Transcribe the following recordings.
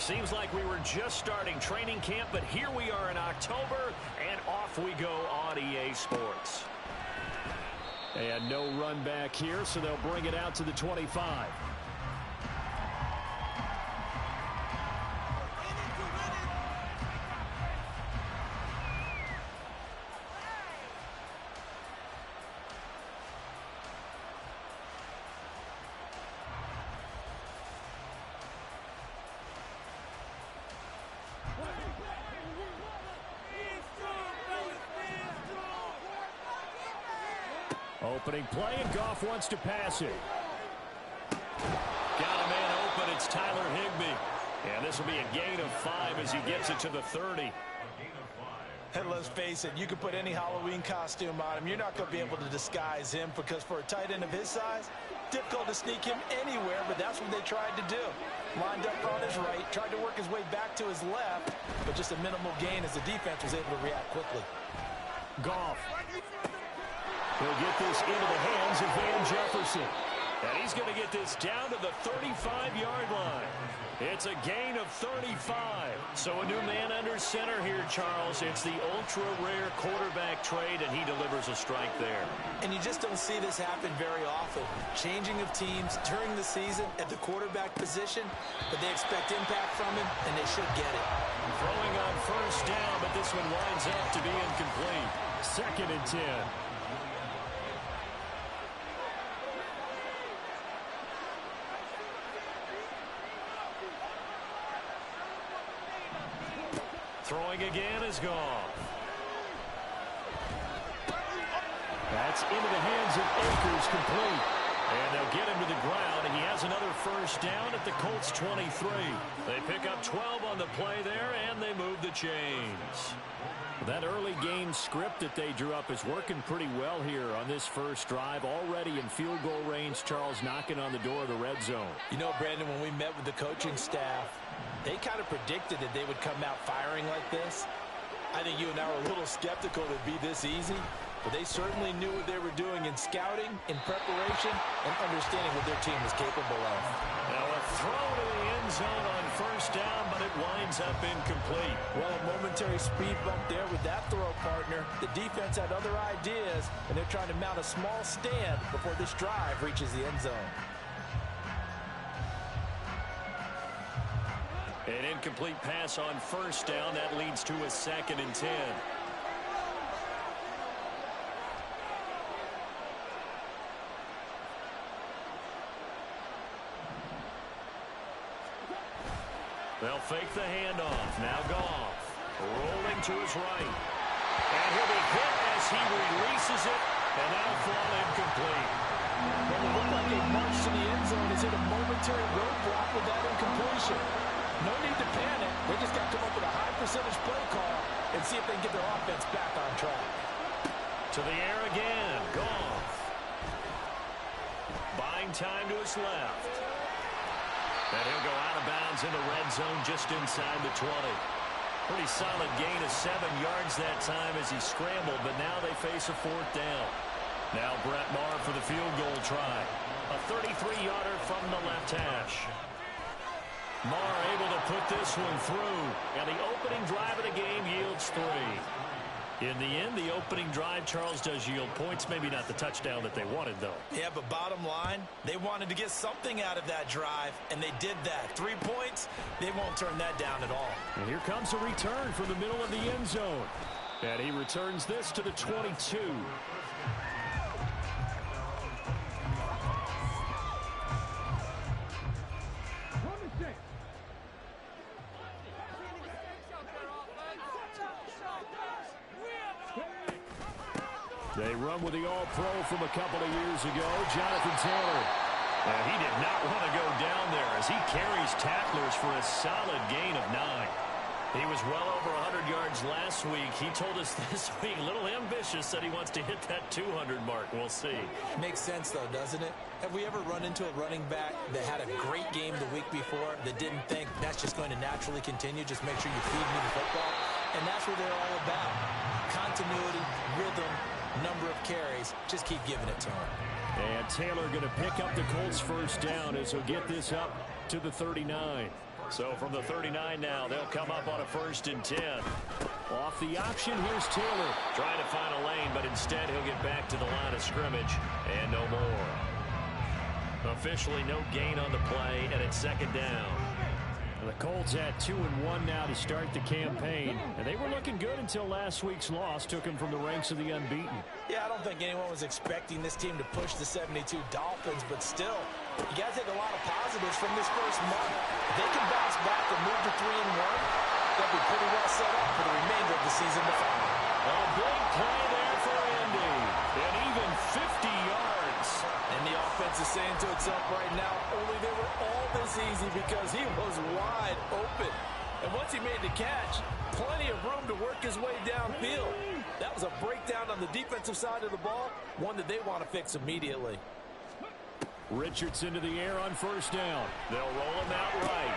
Seems like we were just starting training camp, but here we are in October, and off we go on EA Sports. And no run back here, so they'll bring it out to the 25. Opening play, and Goff wants to pass it. Got a man open. It's Tyler Higbee. And this will be a gain of 5 as he gets it to the 30. And let's face it, you can put any Halloween costume on him. You're not going to be able to disguise him because for a tight end of his size, difficult to sneak him anywhere, but that's what they tried to do. Lined up on his right, tried to work his way back to his left, but just a minimal gain as the defense was able to react quickly. Goff. He'll get this into the hands of Van Jefferson. And he's going to get this down to the 35-yard line. It's a gain of 35. So a new man under center here, Charles. It's the ultra-rare quarterback trade, and he delivers a strike there. And you just don't see this happen very often. Changing of teams during the season at the quarterback position, but they expect impact from him, and they should get it. Throwing on first down, but this one winds up to be incomplete. 2nd and 10. Throwing again is Goff. That's into the hands of Akers, complete. And they'll get him to the ground. He has another first down at the Colts 23. They pick up 12 on the play there, and they move the chains. That early game script that they drew up is working pretty well here on this first drive. Already in field goal range, Charles knocking on the door of the red zone. You know, Brandon, when we met with the coaching staff, they kind of predicted that they would come out firing like this. I think you and I were a little skeptical it would be this easy, but they certainly knew what they were doing in scouting, in preparation, and understanding what their team was capable of. Now a throw to the end zone on first down, but it winds up incomplete. Well, a momentary speed bump there with that throw, partner. The defense had other ideas, and they're trying to mount a small stand before this drive reaches the end zone. An incomplete pass on first down. That leads to a 2nd and 10. They'll fake the handoff. Now Goff. Rolling to his right. And he'll be hit as he releases it. And that'll fall incomplete. Well, it looked like a march to the end zone. Is it a momentary roadblock with that incompletion? No need to panic. They just got to come up with a high percentage play call and see if they can get their offense back on track. To the air again. Goff. Buying time to his left. And he'll go out of bounds in the red zone just inside the 20. Pretty solid gain of 7 yards that time as he scrambled, but now they face a 4th down. Now Brett Maher for the field goal try. A 33-yarder from the left hash. Maher able to put this one through, and the opening drive of the game yields 3. In the end, the opening drive, Charles, does yield points. Maybe not the touchdown that they wanted, though. Yeah, but bottom line, they wanted to get something out of that drive, and they did that. 3 points, they won't turn that down at all. And here comes a return from the middle of the end zone. And he returns this to the 22. They run with the All-Pro from a couple of years ago, Jonathan Taylor. And he did not want to go down there as he carries tacklers for a solid gain of 9. He was well over 100 yards last week. He told us this week, a little ambitious, said he wants to hit that 200 mark. We'll see. Makes sense, though, doesn't it? Have we ever run into a running back that had a great game the week before that didn't think that's just going to naturally continue? Just make sure you feed me the football. And that's what they're all about. Continuity, rhythm, number of carries. Just keep giving it to him. And Taylor going to pick up the Colts' first down as he'll get this up to the 39. So from the 39 now, they'll come up on a 1st and 10. Off the option, here's Taylor. Trying to find a lane, but instead he'll get back to the line of scrimmage. And no more. Officially no gain on the play, and it's 2nd down. The Colts had 2-1 now to start the campaign, and they were looking good until last week's loss took them from the ranks of the unbeaten. Yeah, I don't think anyone was expecting this team to push the 72 Dolphins, but still, you got to take a lot of positives from this first month. If they can bounce back and move to 3-1, they'll be pretty well set up for the remainder of the season to follow. A big play there for Indy, and even 50 yards. And the offense is saying to itself right now, only they were all this easy because he was wide open. And once he made the catch, plenty of room to work his way downfield. That was a breakdown on the defensive side of the ball, one that they want to fix immediately. Richardson to the air on 1st down. They'll roll him out right.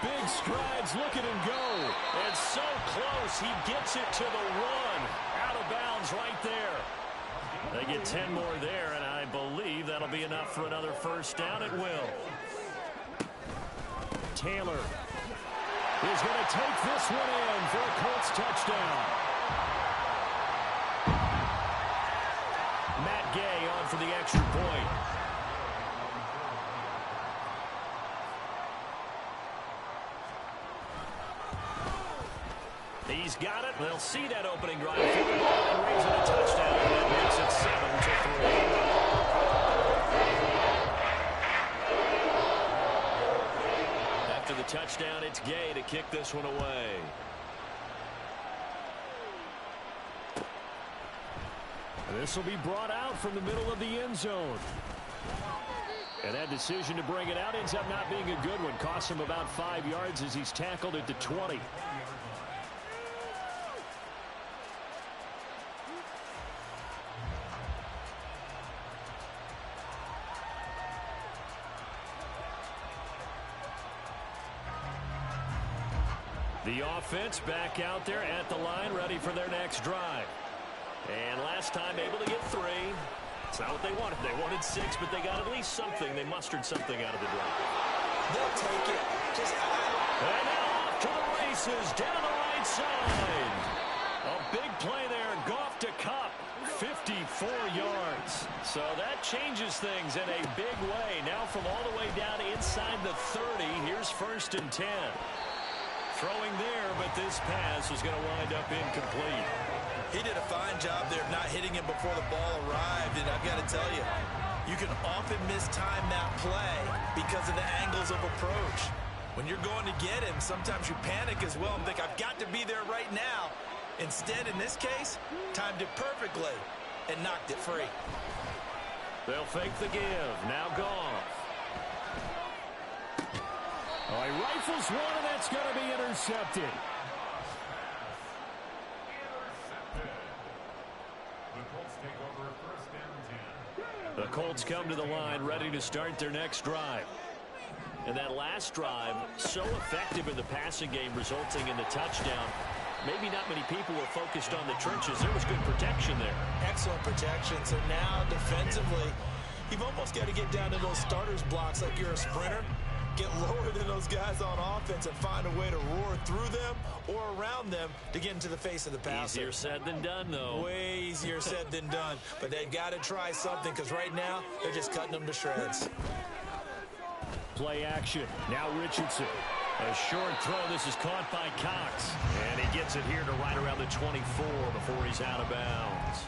Big strides, look at him go. And so close, he gets it to the 1. Out of bounds right there. They get 10 more there, and I believe that'll be enough for another 1st down. It will. Taylor is going to take this one in for a Colts touchdown. Matt Gay on for the extra point. He's got it. They'll see that opening drive for the ball and raise it a touchdown. That makes it 7-3. After the touchdown, it's Gay to kick this one away. This will be brought out from the middle of the end zone. And that decision to bring it out ends up not being a good one. Costs him about 5 yards as he's tackled at the 20. The offense back out there at the line, ready for their next drive. And last time able to get 3. It's not what they wanted. They wanted 6, but they got at least something. They mustered something out of the drive. They'll take it. And now off to the races, down the right side. A big play there, Goff to Kupp, 54 yards. So that changes things in a big way. Now from all the way down inside the 30, here's 1st and 10. Throwing there, but this pass is going to wind up incomplete. He did a fine job there of not hitting him before the ball arrived, and I've got to tell you, you can often mistime that play because of the angles of approach. When you're going to get him, sometimes you panic as well and think, I've got to be there right now. Instead, in this case, timed it perfectly and knocked it free. They'll fake the give. Now Goff. Oh, he rifles one, and that's going to be intercepted. The Colts come to the line, ready to start their next drive. And that last drive, so effective in the passing game, resulting in the touchdown. Maybe not many people were focused on the trenches. There was good protection there. Excellent protection. So now, defensively, you've almost got to get down to those starters blocks like you're a sprinter. Get lower than those guys on offense and find a way to roar through them or around them to get into the face of the passer. Easier said than done, though. Way easier said than done. But they've got to try something because right now they're just cutting them to shreds. Play action. Now Richardson. A short throw. This is caught by Cox. And he gets it here to right around the 24 before he's out of bounds.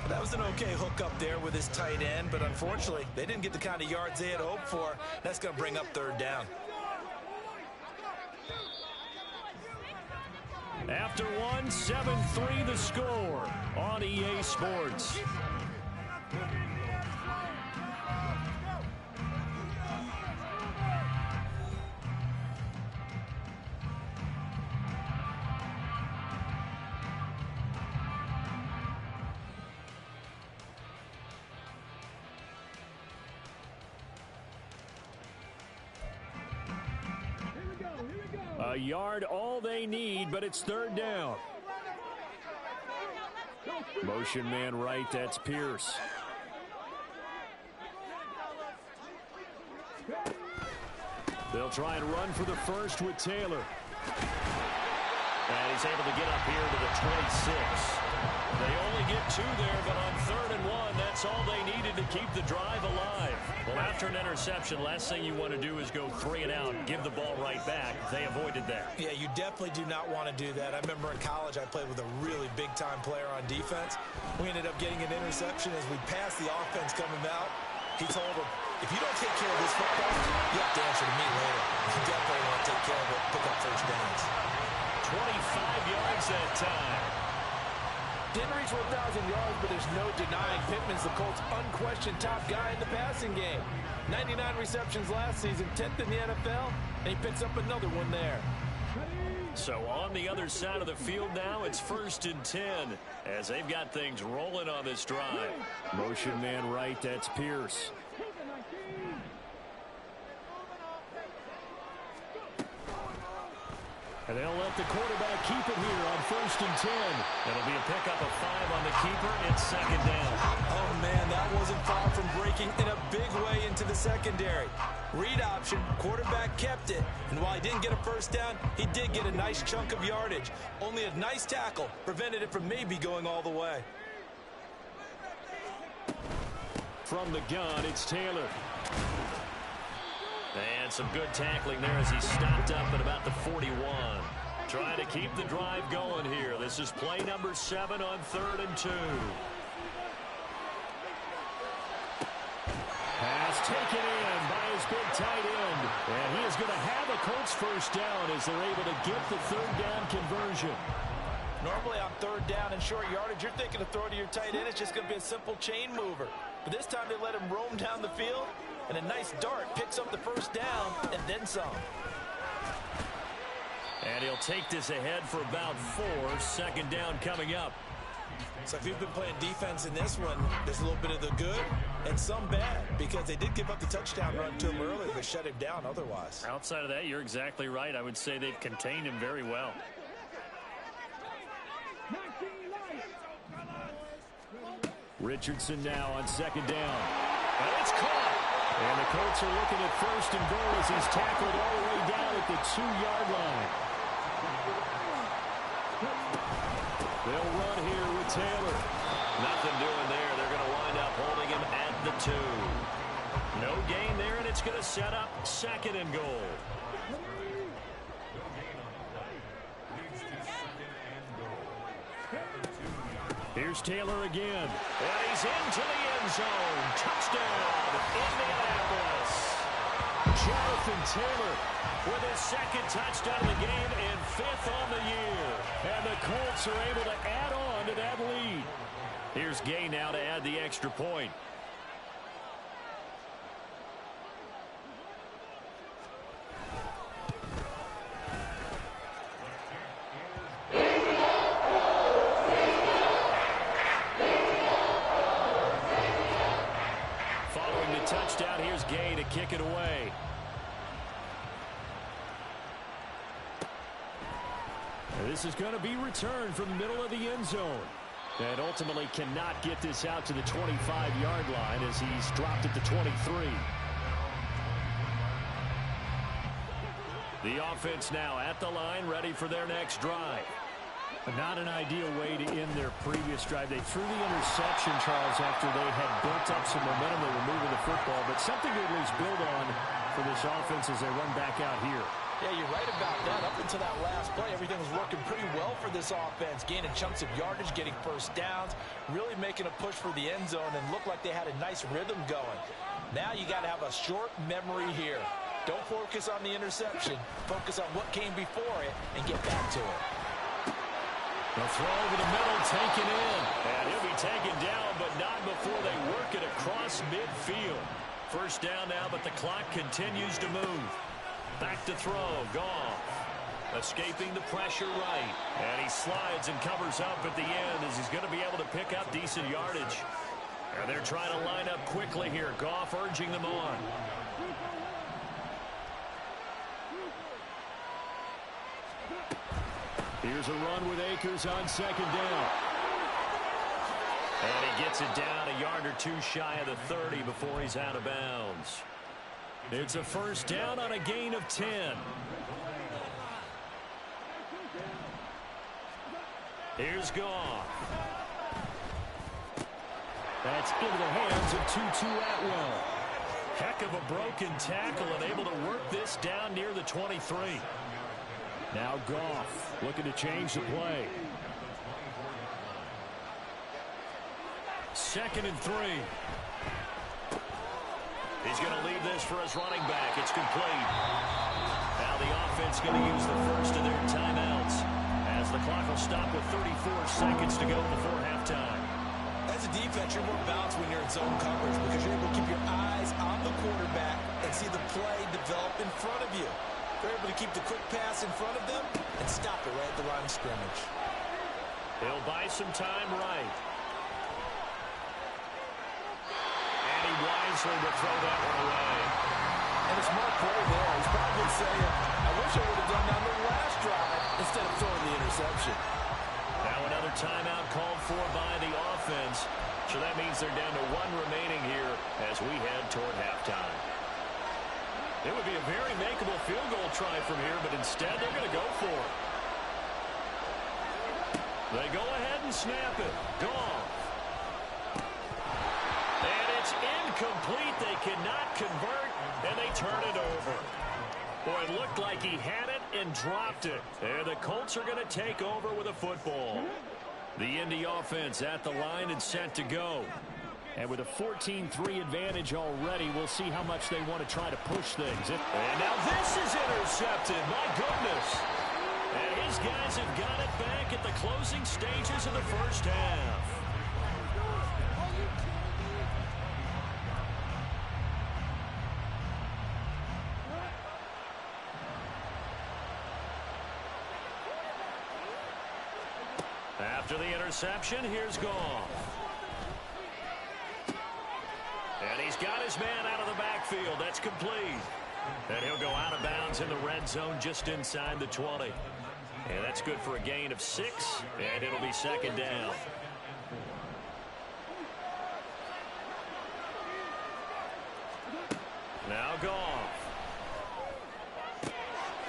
That was an okay hook up there with his tight end, but unfortunately, they didn't get the kind of yards they had hoped for. That's going to bring up 3rd down. After one, 7-3 the score on EA Sports. A yard all they need, but it's 3rd down. Motion man right, that's Pierce. They'll try and run for the first with Taylor. And he's able to get up here to the 26. They only get 2 there, but on 3rd and 1, that's all they needed to keep the drive alive. Well, after an interception, last thing you want to do is go 3 and out, give the ball right back. They avoided that. Yeah, you definitely do not want to do that. I remember in college I played with a really big-time player on defense. We ended up getting an interception as we passed the offense coming out. He told him, if you don't take care of this football, you have to answer to me later. You definitely want to take care of it, pick up first downs. 25 yards that time. Didn't reach 1,000 yards, but there's no denying Pittman's the Colts' unquestioned top guy in the passing game. 99 receptions last season, 10th in the NFL, and he picks up another one there. So on the other side of the field now, it's 1st and 10 as they've got things rolling on this drive. Motion man right, that's Pierce. And they'll let the quarterback keep it here on 1st and 10. It'll be a pickup of 5 on the keeper. It's 2nd down. Oh, man, that wasn't far from breaking in a big way into the secondary. Read option, quarterback kept it. And while he didn't get a first down, he did get a nice chunk of yardage. Only a nice tackle prevented it from maybe going all the way. From the gun, it's Taylor. And some good tackling there as he stopped up at about the 41. Trying to keep the drive going here. This is play number 7 on 3rd and 2. Pass taken in by his big tight end. And he is going to have a Colts first down as they're able to get the 3rd down conversion. Normally on 3rd down and short yardage, you're thinking of throw to your tight end. It's just going to be a simple chain mover. But this time they let him roam down the field. And a nice dart picks up the first down and then some. And he'll take this ahead for about 4. 2nd down coming up. So if you've been playing defense in this one, there's a little bit of the good and some bad because they did give up the touchdown run to him earlier but shut him down otherwise. Outside of that, you're exactly right. I would say they've contained him very well. Richardson now on 2nd down. And it's caught. And the Colts are looking at 1st and goal as he's tackled all the way down at the 2-yard line. They'll run here with Taylor. Nothing doing there. They're going to wind up holding him at the 2. No gain there, and it's going to set up 2nd and goal. Here's Taylor again. And he's into the end zone. Touchdown, Indianapolis. Jonathan Taylor with his 2nd touchdown of the game and 5th on the year. And the Colts are able to add on to that lead. Here's Gay now to add the extra point. Touchdown. Here's Gay to kick it away. And this is going to be returned from the middle of the end zone. And ultimately cannot get this out to the 25-yard line as he's dropped at the 23. The offense now at the line, ready for their next drive. Not an ideal way to end their previous drive. They threw the interception, Charles, after they had built up some momentum. They were moving the football, but something to at least build on for this offense as they run back out here. Yeah, you're right about that. Up until that last play, everything was working pretty well for this offense. Gaining chunks of yardage, getting first downs, really making a push for the end zone, and looked like they had a nice rhythm going. Now you got to have a short memory here. Don't focus on the interception. Focus on what came before it and get back to it. The throw over the middle, taken in. And he'll be taken down, but not before they work it across midfield. First down now, but the clock continues to move. Back to throw, Goff. Escaping the pressure right. And he slides and covers up at the end as he's going to be able to pick up decent yardage. And they're trying to line up quickly here. Goff urging them on. Here's a run with Akers on 2nd down. And he gets it down a yard or 2 shy of the 30 before he's out of bounds. It's a first down on a gain of 10. Here's Goff. That's into the hands of Tutu Atwell. Heck of a broken tackle and able to work this down near the 23. Now Goff looking to change the play. 2nd and 3. He's going to leave this for his running back. It's complete. Now the offense going to use the first of their timeouts as the clock will stop with 34 seconds to go before halftime. As a defense, you're more balanced when you're in zone coverage because you're able to keep your eyes on the quarterback and see the play develop in front of you. They're able to keep the quick pass in front of them and stop it right at the line of scrimmage. He'll buy some time right. And he wisely will throw that one away. And a smart play there. He's probably saying, I wish I would have done that on the last drive instead of throwing the interception. Now another timeout called for by the offense. So that means they're down to 1 remaining here as we head toward halftime. It would be a very makeable field goal try from here, but instead they're going to go for it. They go ahead and snap it. Goff. And it's incomplete. They cannot convert, and they turn it over. Boy, it looked like he had it and dropped it. And the Colts are going to take over with a football. The Indy offense at the line and set to go. And with a 14-3 advantage already, we'll see how much they want to try to push things. And now this is intercepted. My goodness. And his guys have got it back at the closing stages of the first half. After the interception, here's Goff. And he's got his man out of the backfield. That's complete. And he'll go out of bounds in the red zone just inside the 20. And that's good for a gain of 6. And it'll be 2nd down. Now Goff.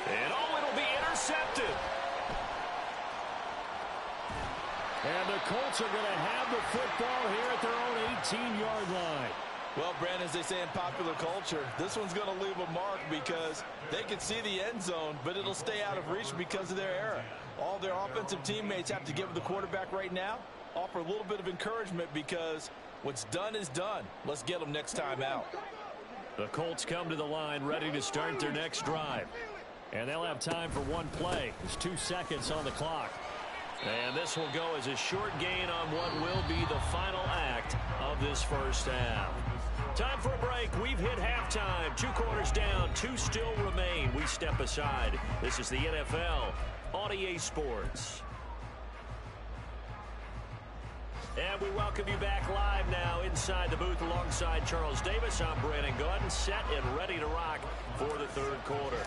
And it'll be intercepted. And the Colts are going to have the football here at their own 18-yard line. Well, Brandon, as they say in popular culture, this one's going to leave a mark because they can see the end zone, but it'll stay out of reach because of their error. All their offensive teammates have to give the quarterback right now, offer a little bit of encouragement because what's done is done. Let's get them next time out. The Colts come to the line ready to start their next drive. And they'll have time for one play. There's 2 seconds on the clock. And this will go as a short gain on what will be the final act of this first half. Time for a break. We've hit halftime. 2 quarters down. 2 still remain. We step aside. This is the NFL on EA Sports. And we welcome you back live now inside the booth alongside Charles Davis. I'm Brandon Gaudin, set and ready to rock for the 3rd quarter.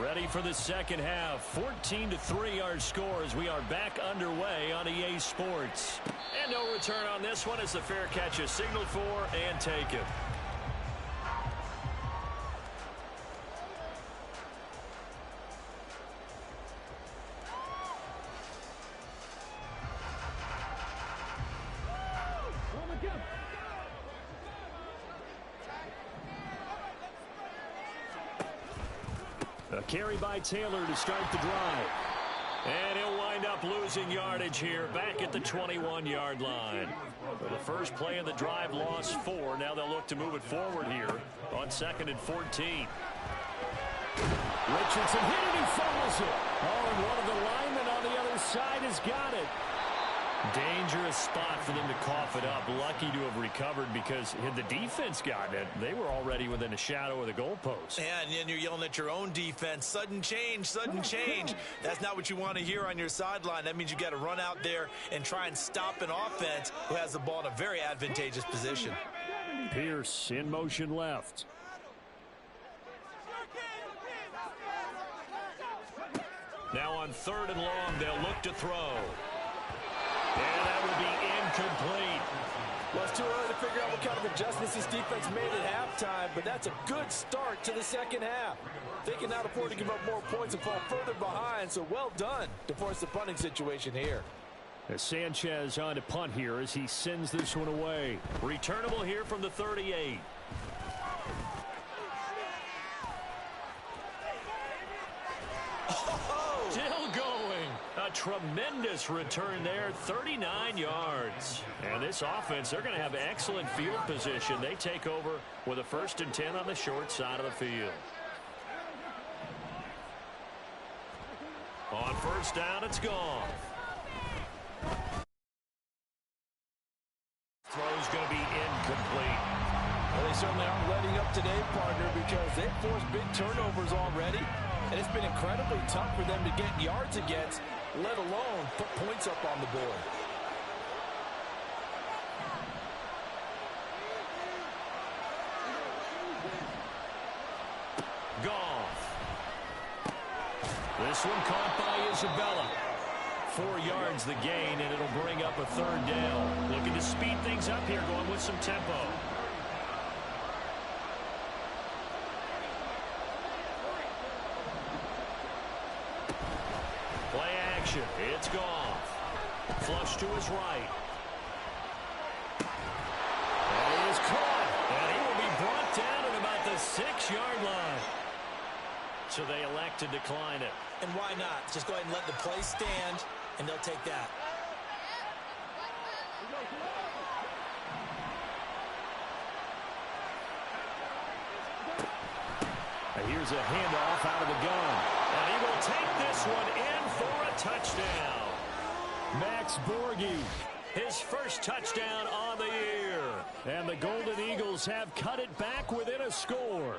Ready for the second half. 14-3 our score as we are back underway on EA Sports. And no return on this one as the fair catch is signaled for and taken. A carry by Taylor to start the drive. And he'll wind up losing yardage here back at the 21-yard line. Well, the first play of the drive lost 4. Now they'll look to move it forward here on 2nd and 14. Richardson hit it, he fumbles it. Oh, and one of the linemen on the other side has got it. Dangerous spot for them to cough it up. Lucky to have recovered because had the defense gotten it, they were already within a shadow of the goalpost. Yeah, and then you're yelling at your own defense. Sudden change, sudden change. That's not what you want to hear on your sideline. That means you got to run out there and try and stop an offense who has the ball in a very advantageous position. Pierce in motion left. Now on 3rd and long, they'll look to throw. And that will be incomplete. Well, it's too early to figure out what kind of adjustments this defense made at halftime, but that's a good start to the second half. They can now afford to give up more points and fall further behind, so well done to force the punting situation here. As Sanchez on to punt here as he sends this one away. Returnable here from the 38. Still going. A tremendous return there, 39 yards. And this offense, they're going to have excellent field position. They take over with a 1st and 10 on the short side of the field. On 1st down, it's gone. Throw's going to be incomplete. Well, they certainly aren't letting up today, partner, because they've forced big turnovers already. And it's been incredibly tough for them to get yards against, let alone put points up on the board. Goff. This one caught by Isabella. 4 yards the gain, and it'll bring up a 3rd down. Looking to speed things up here, going with some tempo. Play action. It's Goff. Flush to his right. And he is caught. And he will be brought down at about the 6-yard line. So they elect to decline it. And why not? Just go ahead and let the play stand, and they'll take that. Here's a handoff out of the gun. And he will take this one in for a touchdown. Max Borghi. His first touchdown on the year. And the Golden Eagles have cut it back within a score.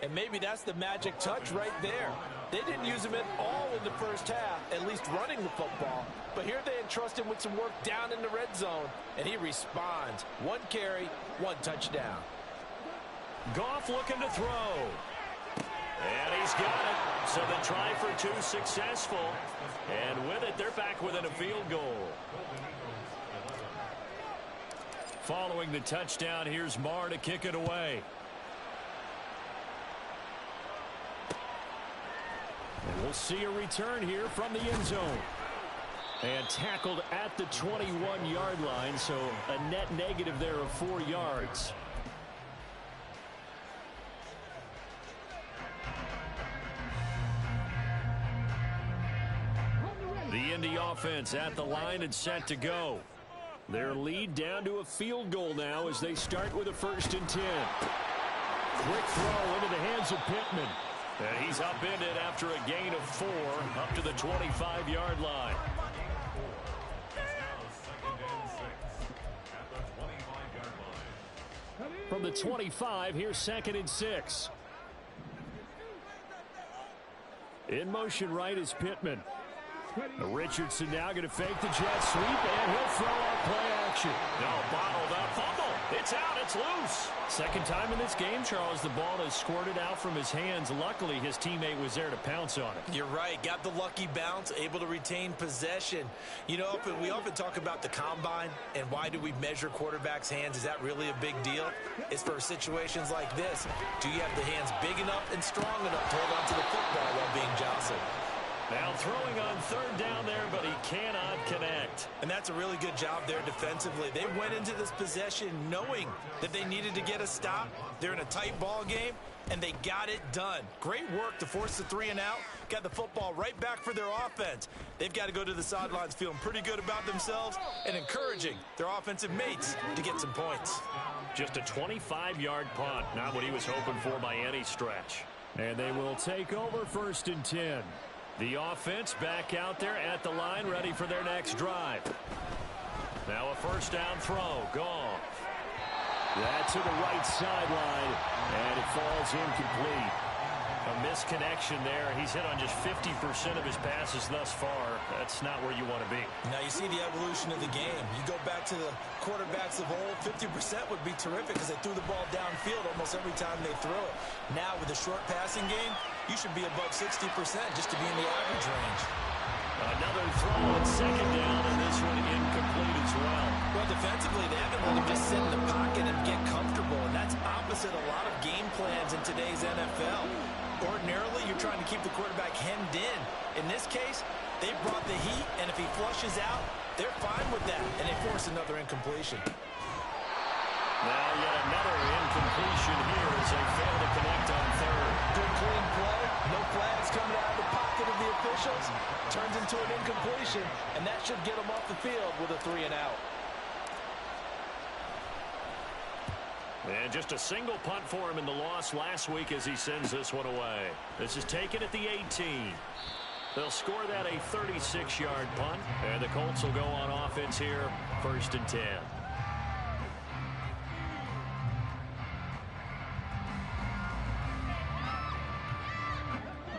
And maybe that's the magic touch right there. They didn't use him at all in the first half, at least running the football. But here they entrust him with some work down in the red zone, and he responds. 1 carry, 1 touchdown. Goff looking to throw. And he's got it. So the try for 2 successful. And with it, they're back within a field goal. Following the touchdown, here's Marr to kick it away. And we'll see a return here from the end zone. And tackled at the 21-yard line, so a net negative there of 4 yards. The Indy offense at the line and set to go. Their lead down to a field goal now as they start with a 1st and 10. Quick throw into the hands of Pittman. And he's upended after a gain of 4 up to the 25-yard line. From the 25, here's 2nd and 6. In motion right is Pittman. Richardson now going to fake the jet sweep, and he'll throw out play action. No, bottled up fumble. It's out. It's loose. Second time in this game, Charles, the ball has squirted out from his hands. Luckily, his teammate was there to pounce on it. You're right. Got the lucky bounce, able to retain possession. You know, we often talk about the combine and why do we measure quarterbacks' hands. Is that really a big deal? It's for situations like this. Do you have the hands big enough and strong enough to hold on to the football while being jostled? Now throwing on 3rd down there, but he cannot connect. And that's a really good job there defensively. They went into this possession knowing that they needed to get a stop. They're in a tight ball game, and they got it done. Great work to force the 3 and out. Got the football right back for their offense. They've got to go to the sidelines feeling pretty good about themselves and encouraging their offensive mates to get some points. Just a 25-yard punt, not what he was hoping for by any stretch. And they will take over 1st and 10. The offense back out there at the line, ready for their next drive. Now a 1st down throw. Goff. That's to the right sideline, and it falls incomplete. A misconnection there. He's hit on just 50% of his passes thus far. That's not where you want to be. Now you see the evolution of the game. You go back to the quarterbacks of old, 50% would be terrific because they threw the ball downfield almost every time they throw it. Now with the short passing game, you should be above 60% just to be in the average range. Another throw on second down, and this one incomplete as well. Well, defensively, they haven't let him just sit in the pocket and get comfortable, and that's opposite a lot of game plans in today's NFL. Ordinarily, you're trying to keep the quarterback hemmed in. In this case, they brought the heat, and if he flushes out, they're fine with that, and they force another incompletion. Now yet another incompletion here as they fail to connect on third. Good clean play. No flags coming out of the pocket of the officials. Turns into an incompletion, and that should get them off the field with a 3-and-out. And just a single punt for him in the loss last week as he sends this one away. This is taken at the 18. They'll score that a 36-yard punt, and the Colts will go on offense here, 1st and 10.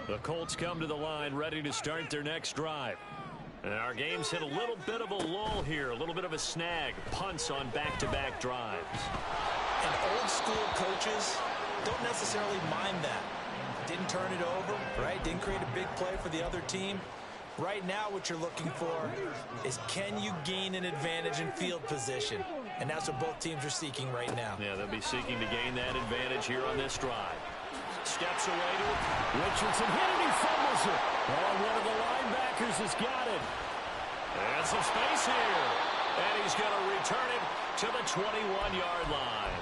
The Colts come to the line ready to start their next drive. And our game's hit a little bit of a lull here, a little bit of a snag. Punts on back-to-back drives. And old school coaches don't necessarily mind that. Didn't turn it over, right? Didn't create a big play for the other team. Right now what you're looking for is can you gain an advantage in field position? And that's what both teams are seeking right now. Yeah, they'll be seeking to gain that advantage here on this drive. Steps away to it. Richardson hit it, he fumbles it. Oh, one of the linebackers has got it. And some space here. And he's going to return it to the 21-yard line.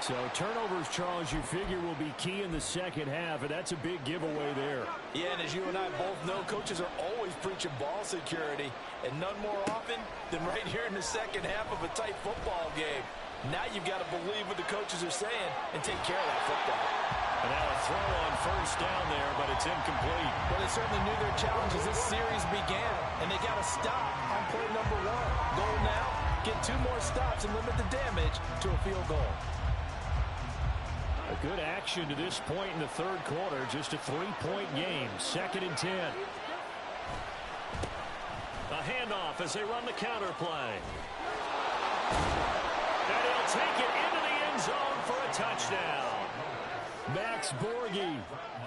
So turnovers, Charles, you figure will be key in the second half, and that's a big giveaway there. Yeah, and as you and I both know, coaches are always preaching ball security, and none more often than right here in the second half of a tight football game. Now you've got to believe what the coaches are saying and take care of that football. And now a throw on 1st down there, but it's incomplete. Well, they certainly knew their challenge as this series began, and they got to stop on play number 1. Goal now, get 2 more stops and limit the damage to a field goal. A good action to this point in the third quarter. Just a 3-point game. 2nd and 10. A handoff as they run the counter play. And he'll take it into the end zone for a touchdown. Max Borghi,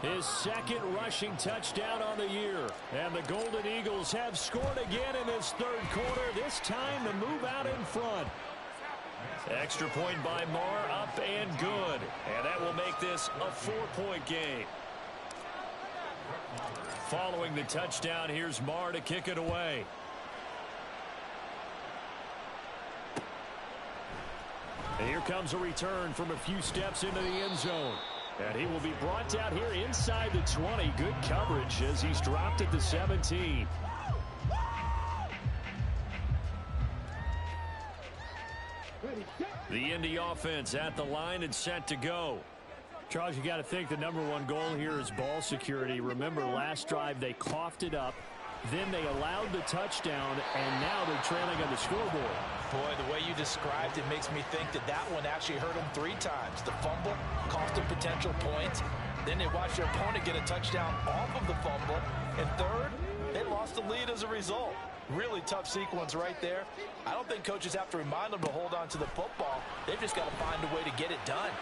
his 2nd rushing touchdown on the year. And the Golden Eagles have scored again in this third quarter. This time to move out in front. Extra point by Marr, up and good. And that will make this a 4-point game. Following the touchdown, here's Marr to kick it away. And here comes a return from a few steps into the end zone. And he will be brought down here inside the 20. Good coverage as he's dropped at the 17. The Indy offense at the line and set to go. Charles, you got to think the number 1 goal here is ball security. Remember, last drive they coughed it up. Then they allowed the touchdown, and now they're trailing on the scoreboard. Boy, the way you described it makes me think that that one actually hurt them 3 times. The fumble cost them potential points. Then they watched their opponent get a touchdown off of the fumble. And third, they lost the lead as a result. Really tough sequence right there. I don't think coaches have to remind them to hold on to the football. They've just got to find a way to get it done.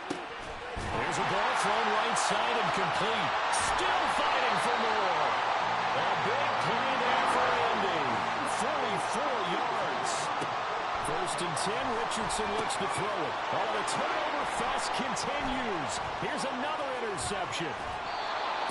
There's a ball thrown right side and complete. Still fighting for more. A big play there for Indy. 44 yards. 1st and 10. Richardson looks to throw it. Oh, the turnover fest continues. Here's another interception.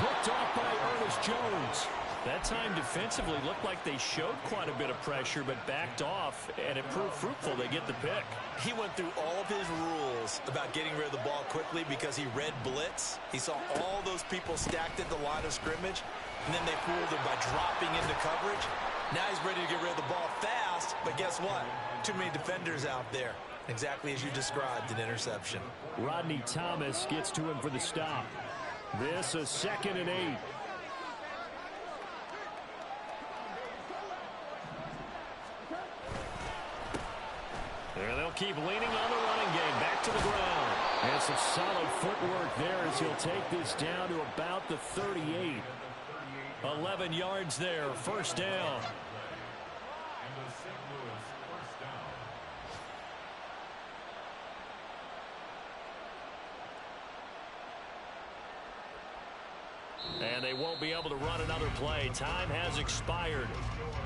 Picked off by Ernest Jones. That time defensively looked like they showed quite a bit of pressure but backed off, and it proved fruitful. They get the pick. He went through all of his rules about getting rid of the ball quickly because he read blitz. He saw all those people stacked at the line of scrimmage, and then they fooled him by dropping into coverage. Now he's ready to get rid of the ball fast, but guess what? Too many defenders out there. Exactly as you described, an interception. Rodney Thomas gets to him for the stop. This a 2nd and 8. And they'll keep leaning on the running game. Back to the ground. And some solid footwork there as he'll take this down to about the 38. 11 yards there. 1st down. And they won't be able to run another play. Time has expired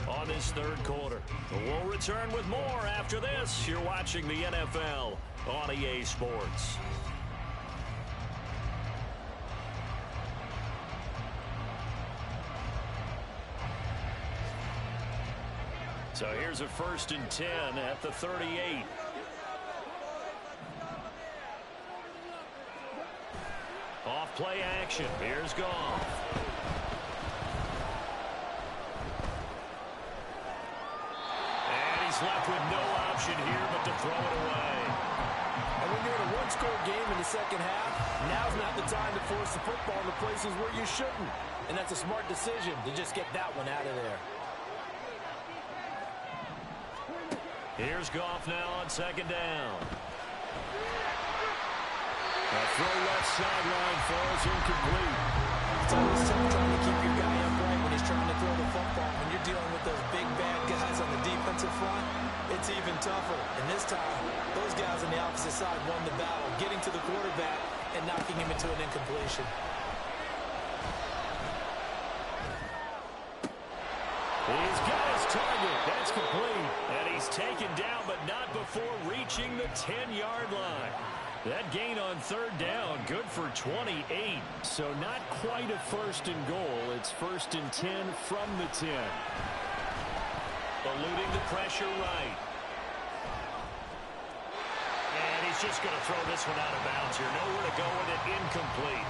on this third quarter. But we'll return with more after this. You're watching the NFL on EA Sports. So here's a 1st and 10 at the 38. Off play action. Here's Goff. And he's left with no option here but to throw it away. And when you're in a one-score game in the second half, now's not the time to force the football in the places where you shouldn't. And that's a smart decision to just get that one out of there. Here's Goff now on 2nd down. A throw left sideline falls incomplete. It's always tough trying to keep your guy upright when he's trying to throw the football. When you're dealing with those big, bad guys on the defensive front, it's even tougher. And this time, those guys on the opposite side won the battle, getting to the quarterback and knocking him into an incompletion. He's got his target. That's complete. And he's taken down, but not before reaching the 10-yard line. That gain on 3rd down, good for 28. So not quite a 1st and goal. It's 1st and 10 from the 10. Eluding the pressure right. And he's just going to throw this one out of bounds here. Nowhere to go with it. Incomplete.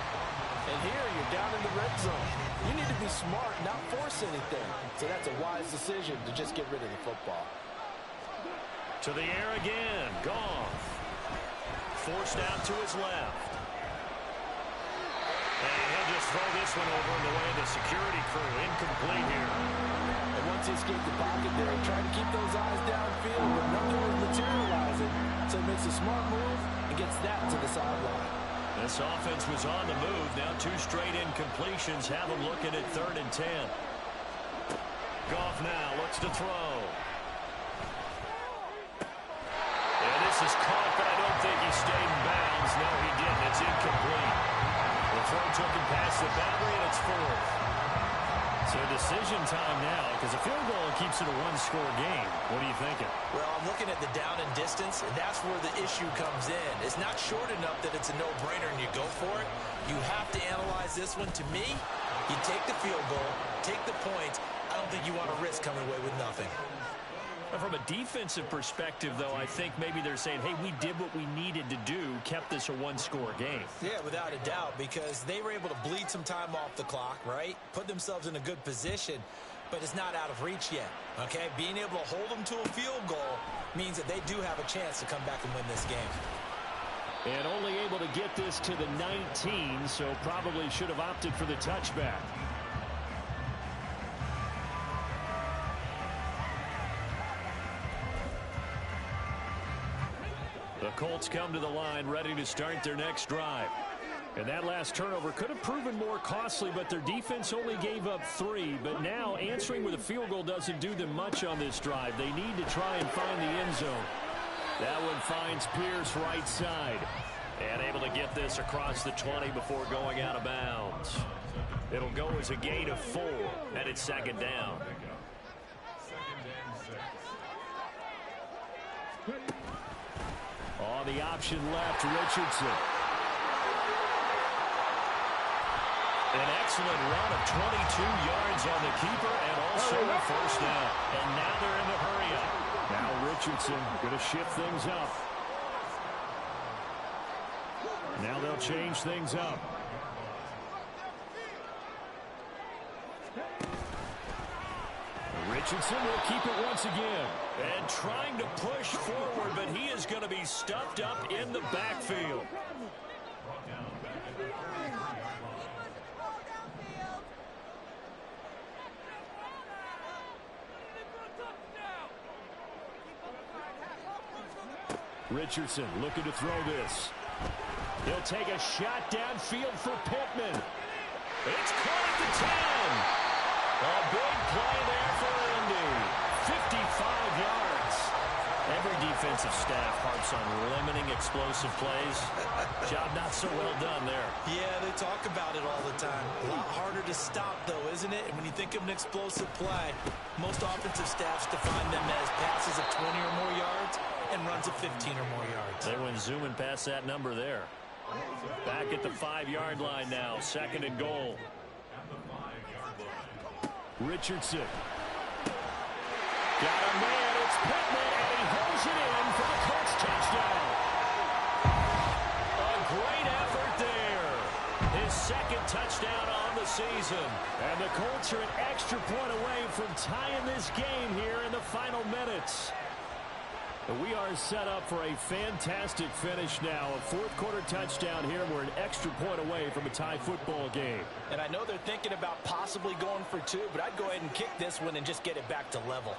And here you're down in the red zone. You need to be smart, not force anything. So that's a wise decision to just get rid of the football. To the air again. Goff. Forced out to his left. And he'll just throw this one over in the way of the security crew. Incomplete here. And once he escaped the pocket there, he tried to keep those eyes downfield, but nothing was materializing. So he makes a smart move and gets that to the sideline. This offense was on the move. Now 2 straight incompletions have them looking at 3rd and 10. Goff now looks to throw. And this is caught, but I don't think he stayed in bounds. No, he didn't. It's incomplete. The throw took him past the boundary, and it's 4th. So decision time now, because a field goal keeps it a 1-score game. What are you thinking? Well, I'm looking at the down and distance, and that's where the issue comes in. It's not short enough that it's a no-brainer and you go for it. You have to analyze this one. To me, you take the field goal, take the points. I don't think you want to risk coming away with nothing. From a defensive perspective, though, I think maybe they're saying, hey, we did what we needed to do, kept this a 1-score game. Yeah, without a doubt, because they were able to bleed some time off the clock, right? Put themselves in a good position, but it's not out of reach yet, okay? Being able to hold them to a field goal means that they do have a chance to come back and win this game. And only able to get this to the 19, so probably should have opted for the touchback. The Colts come to the line ready to start their next drive. And that last turnover could have proven more costly, but their defense only gave up 3. But now answering with a field goal doesn't do them much on this drive. They need to try and find the end zone. That one finds Pierce right side. And able to get this across the 20 before going out of bounds. It'll go as a gain of 4, and it's 2nd down. On the option left, Richardson. An excellent run of 22 yards on the keeper and also a 1st down. And now they're in the hurry up. Now Richardson going to shift things up. Now they'll change things up. Richardson will keep it once again. And trying to push forward, but he is going to be stuffed up in the backfield. Richardson looking to throw this. He'll take a shot downfield for Pittman. It's caught at the 10. A big play there for Indy. 55 yards. Every defensive staff harps on limiting explosive plays. Job not so well done there. Yeah, they talk about it all the time. A lot isn't it? And when you think of an explosive play, most offensive staffs define them as passes of 20 or more yards and runs of 15 or more yards. They went zooming past that number there. Back at the 5-yard line now, 2nd and goal. Richardson. Got a man, it's Pittman, and he holds it in for the Colts touchdown. A great effort there. His 2nd touchdown on the season. And the Colts are an extra point away from tying this game here in the final minutes. But we are set up for a fantastic finish now. A 4th-quarter touchdown here. We're an extra point away from a tie football game. And I know they're thinking about possibly going for 2, but I'd go ahead and kick this one and just get it back to level.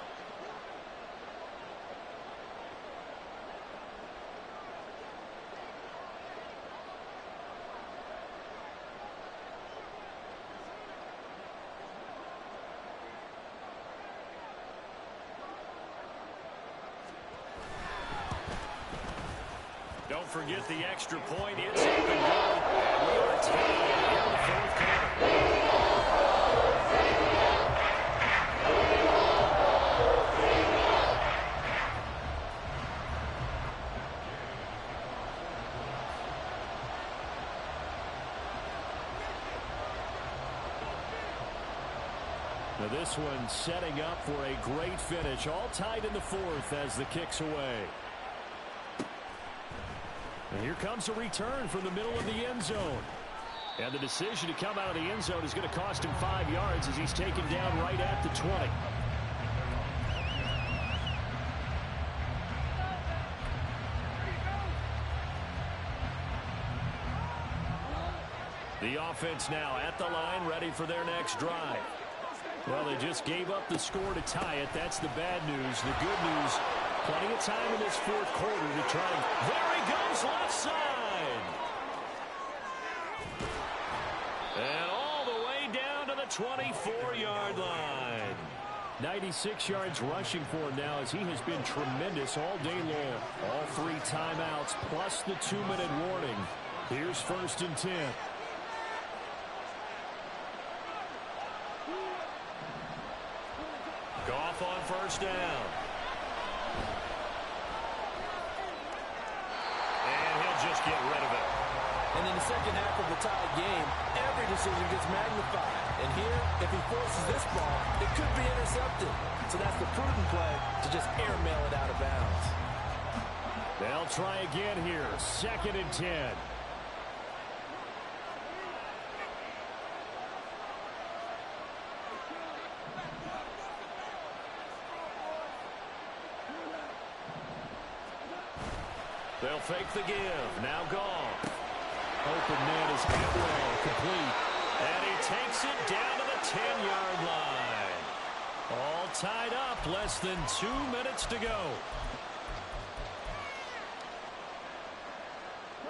Don't forget the extra point. It's up and good. And we are tied in the 4th quarter. Now this one setting up for a great finish. All tied in the 4th as the kick's away. And here comes a return from the middle of the end zone. And the decision to come out of the end zone is going to cost him 5 yards as he's taken down right at the 20. The offense now at the line, ready for their next drive. Well, they just gave up the score to tie it. That's the bad news. The good news, plenty of time in this 4th quarter to try. There he goes, left side. And all the way down to the 24-yard line. 96 yards rushing for him now as he has been tremendous all day long. All 3 timeouts plus the 2-minute warning. Here's 1st and 10. Goff on 1st down. And he'll just get rid of it. And in the second half of the tied game, every decision gets magnified. And here, if he forces this ball, it could be intercepted. So that's the prudent play to just airmail it out of bounds. They'll try again here. 2nd and 10. They'll fake the give. Now Goff. Open man is Atwell, complete. And he takes it down to the 10-yard line. All tied up. Less than 2 minutes to go.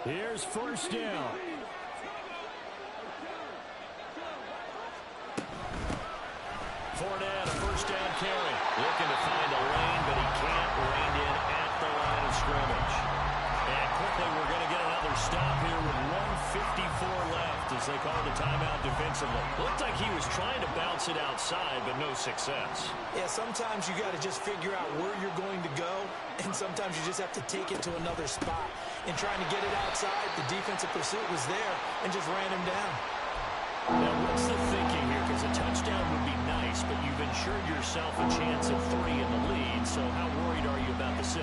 Here's 1st down. Fournette, a 1st down carry. Looking to find a lane, but he can't. Reined in at the line of scrimmage. And quickly we're going to get another stop here with 1:54 left as they call the timeout defensively. Looked like he was trying to bounce it outside, but no success. Yeah, sometimes you got to just figure out where you're going to go, and sometimes you just have to take it to another spot. And trying to get it outside, the defensive pursuit was there and just ran him down. Now, what's the thinking here? Because a touchdown would be nice, but you've ensured yourself a chance of 3 in the lead, so how worried are you about the 6?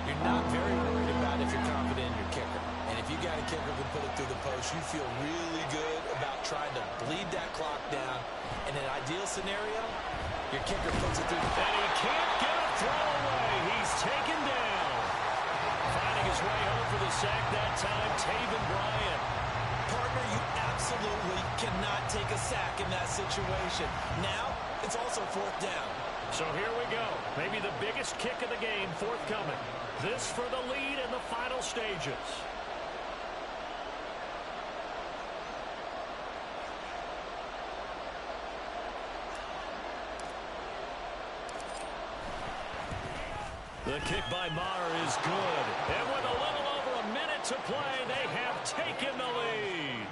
You're not very worried about if you're confident in your kicker. And if you got a kicker who can put it through the post, you feel really good about trying to bleed that clock down. In an ideal scenario, your kicker puts it through the post. And he can't get a throw away. He's taken down. Finding his way home for the sack that time, Taven Bryan. Partner, you absolutely cannot take a sack in that situation. Now, it's also 4th down. So here we go. Maybe the biggest kick of the game forthcoming. This for the lead in the final stages. The kick by Maher is good. And with a little over a minute to play, they have taken the lead.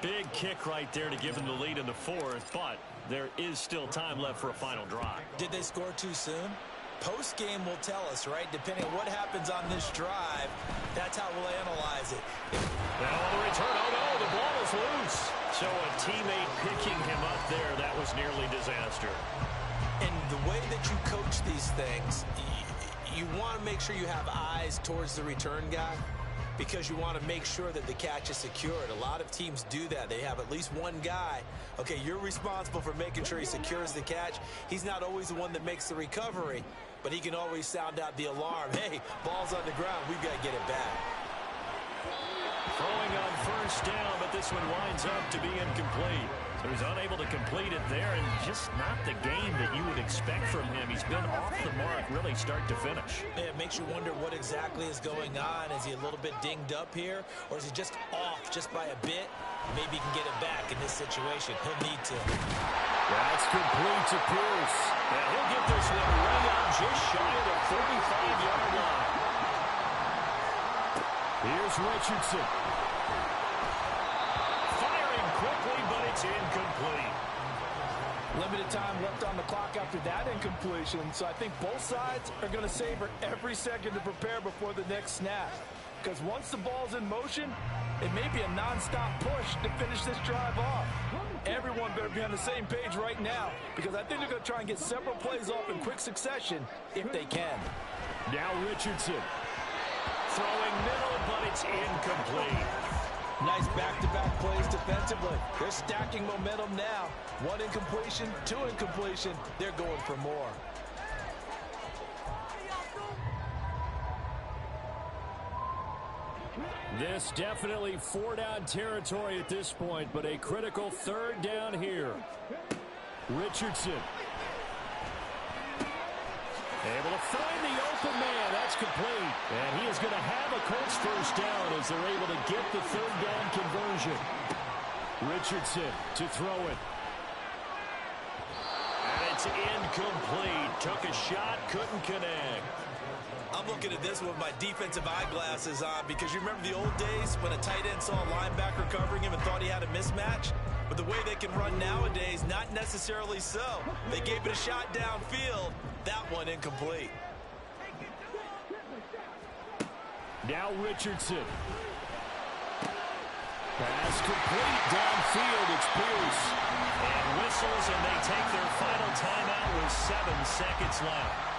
Big kick right there to give them the lead in the fourth, but there is still time left for a final drive. Did they score too soon? Post-game will tell us, right? Depending on what happens on this drive, that's how we'll analyze it. Now on the return, oh no, the ball is loose. So a teammate picking him up there, that was nearly disaster. And the way that you coach these things, you want to make sure you have eyes towards the return guy because you want to make sure that the catch is secured. A lot of teams do that. They have at least one guy. Okay, you're responsible for making sure he secures the catch. He's not always the one that makes the recovery, but he can always sound out the alarm. Hey, ball's on the ground. We've got to get it back. Throwing on first down, but this one winds up to be incomplete. So he's unable to complete it there, and just not the game that you would expect from him. He's been off the mark really start to finish. It makes you wonder what exactly is going on. Is he a little bit dinged up here, or is he just off just by a bit? Maybe he can get it back in this situation. He'll need to. That's complete to Pierce. And he'll get this one way up just shy of the 45-yard line. Here's Richardson. Firing quickly, but it's incomplete. Limited time left on the clock after that incompletion, so I think both sides are going to savor every second to prepare before the next snap. Because once the ball's in motion, it may be a non-stop push to finish this drive off. Everyone better be on the same page right now, because I think they're going to try and get several plays off in quick succession if they can. Now Richardson. Throwing middle, but it's incomplete. Nice back-to-back plays defensively. They're stacking momentum now. One incompletion, two incompletion. They're going for more. This definitely four-down territory at this point, but a critical third down here. Richardson. Able to find the open man. That's complete. And he is going to have a Colts first down as they're able to get the third down conversion. Richardson to throw it. And it's incomplete. Took a shot, couldn't connect. I'm looking at this with my defensive eyeglasses on because you remember the old days when a tight end saw a linebacker covering him and thought he had a mismatch? But the way they can run nowadays, not necessarily so. They gave it a shot downfield. That one incomplete. Now Richardson. Pass complete downfield. It's Pierce. And whistles, and they take their final timeout with 7 seconds left.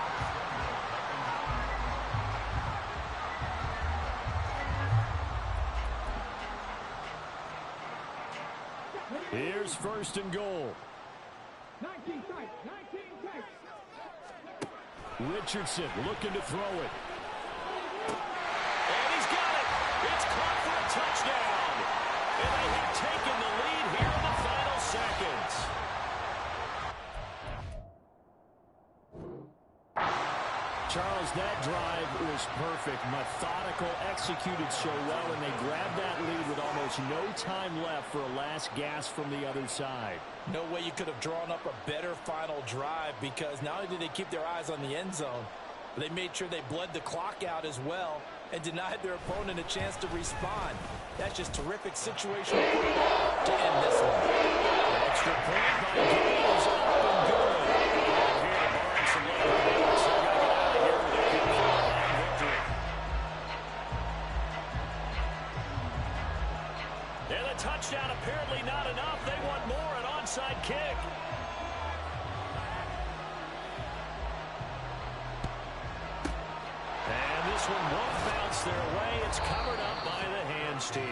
Here's first and goal. Richardson looking to throw it. And he's got it. It's caught for a touchdown. And they have taken the lead here in the final seconds. Charles, that drive was perfect. Methodical, executed so well, and they grabbed that lead with almost no time left for a last gasp from the other side. No way you could have drawn up a better final drive because not only did they keep their eyes on the end zone, but they made sure they bled the clock out as well and denied their opponent a chance to respond. That's just terrific situational football to end this one. Extra point by Gaines, up and good. And the touchdown apparently not enough. They want more, an onside kick. And this one won't bounce their way. It's covered up by the hands team.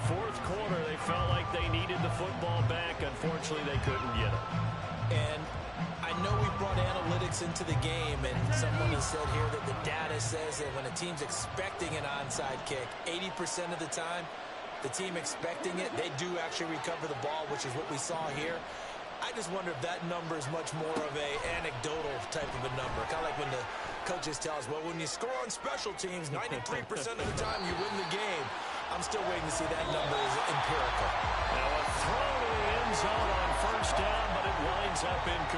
Fourth quarter, they felt like they needed the football back. Unfortunately, they couldn't get it. And I know we brought analytics into the game, and someone has said here that the data says that when a team's expecting an onside kick, 80% of the time, the team expecting it, they do actually recover the ball, which is what we saw here. I just wonder if that number is much more of a anecdotal type of a number. Kind of like when the coaches tell us, well, when you score on special teams, 93% of the time you win the game. I'm still waiting to see that number is empirical. Now a throw to the end zone on first down, but it winds up incomplete.